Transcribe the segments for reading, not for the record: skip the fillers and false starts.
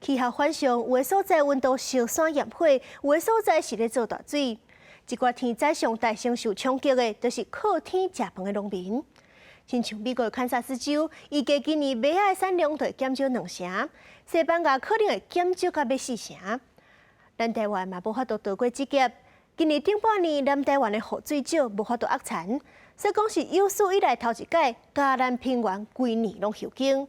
气候反常，有的所在温度烧山焰火，有的所在是咧做大水。一寡天灾上大承受冲击的，就是靠天食饭的农民。亲像美国堪萨斯州，预计今年麦仔产量会减少2成，西班牙可能会减少到要4成。咱台湾嘛无法度逃过这劫。今年顶半年，南台湾的雨水少，无法度压产，所以讲是有史以来头一届，嘉南平原规年拢受惊。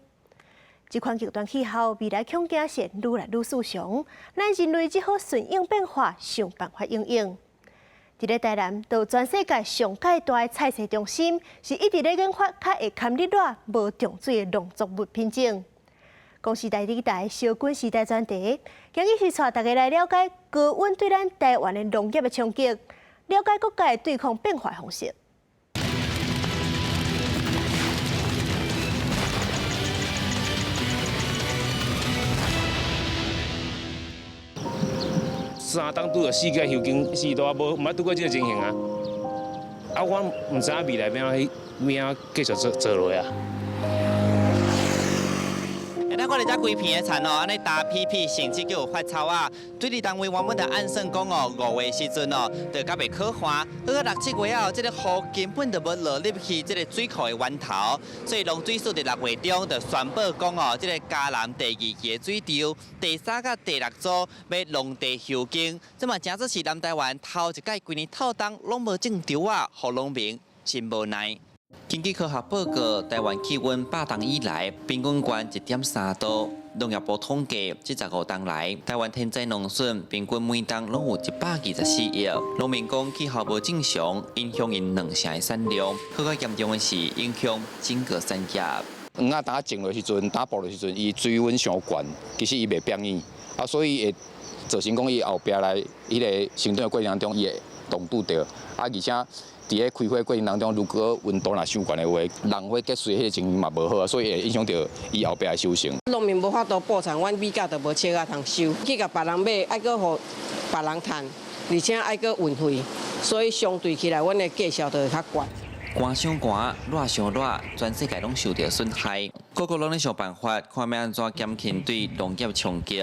这款极端气候未来恐惊是愈来愈肃常，咱人类只好顺应变化，想办法应应。伫咧台南，到全世界上界大的采石中心，是一直咧研发较会堪日热、无重水的农作物品种。公司台历代小滚时代专题，今日是带大家来了解高温对咱台湾的农业的冲击，了解各界对抗变化方式。3冬拄着4届休经4度，无毋捌拄过这个情形啊！啊，我毋知影未来要继续做落啊。咱看到这规片的田哦，安尼大批批，甚至叫有发草啊。对立单位原本就按算讲哦，5月时阵哦，就较袂可花。到6、7月啊，这个雨根本就无落入去这个水库的源头，所以农水署伫6月中就宣布讲哦，这个嘉南第2期的水潮第3甲第6组要农地休耕，这嘛真正是南台湾头一届规年透冬拢无种稻啊，互农民真无奈。根据科学报告，台湾气温8冬以来平均高1.3度。农业部统计，这15冬来，台湾天灾农损平均每冬拢有124亿。农民讲气候无正常，影响因2成的产量。更加严重的是影响整个产业。黄啊，打种的时阵，打播的时阵，伊水温上悬，其实伊袂变异啊，所以会造成讲伊后壁来迄个生长的过程当中，伊会冻拄着啊，而且。伫咧开花过程当中，如果温度若伤悬的话，浪花结水迄个情形嘛无好啊，所以会影响到伊后壁的收成。农民无法度补偿，阮米价就无切啊通收，去甲别人买，爱搁互别人趁，而且爱搁运费，所以相对起来，阮的价销就会较悬。寒伤寒，热伤热，全世界拢受到损害，各国拢咧想办法，看要安怎减轻对农业冲击。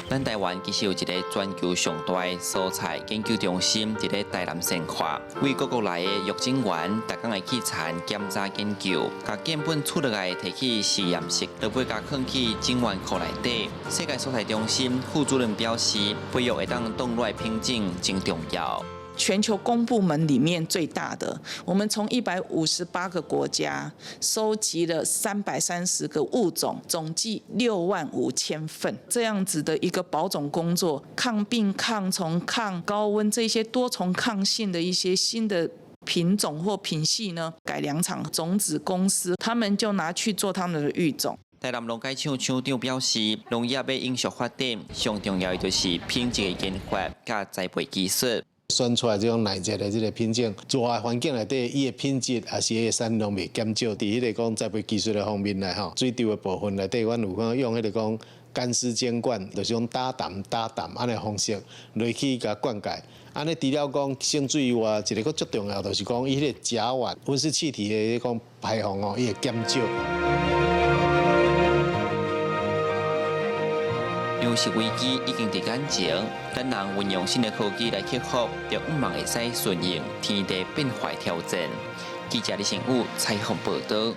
咱台湾其实有一个全球上大的蔬菜研究中心，伫咧台南生活，为各国来的育种员，逐工会去田检查研究，甲样本出落来摕去实验室，就尾甲放去种源库内底。世界蔬菜中心副主任表示，培育会当冻落品种真重要。全球公部门里面最大的，我们从158个国家收集了330个物种，总计65000份，这样子的一个保种工作，抗病、抗虫、抗高温这些多重抗性的一些新的品种或品系呢，改良场种子公司，他们就拿去做他们的育种。台南农改厂厂长表示，农业要永续发展，上重要的就是品质的研发甲栽培技术。选出来这种耐热的这个品种，住在环境内底，伊的品质也是伊的产量袂减少。伫迄个讲栽培技术的方面来吼，水稻的部分内底，阮有讲用迄个讲干湿间灌，就是用打淡安尼方式落去甲灌溉。安尼除了讲省水以外，一个佫最重要就是讲伊迄个甲烷、温室气体的讲排放哦，伊会减少。粮食危机已经伫眼前，咱人运用新的科技来克服，就毋茫会使顺应天地变化挑战。记者李成武采访报道。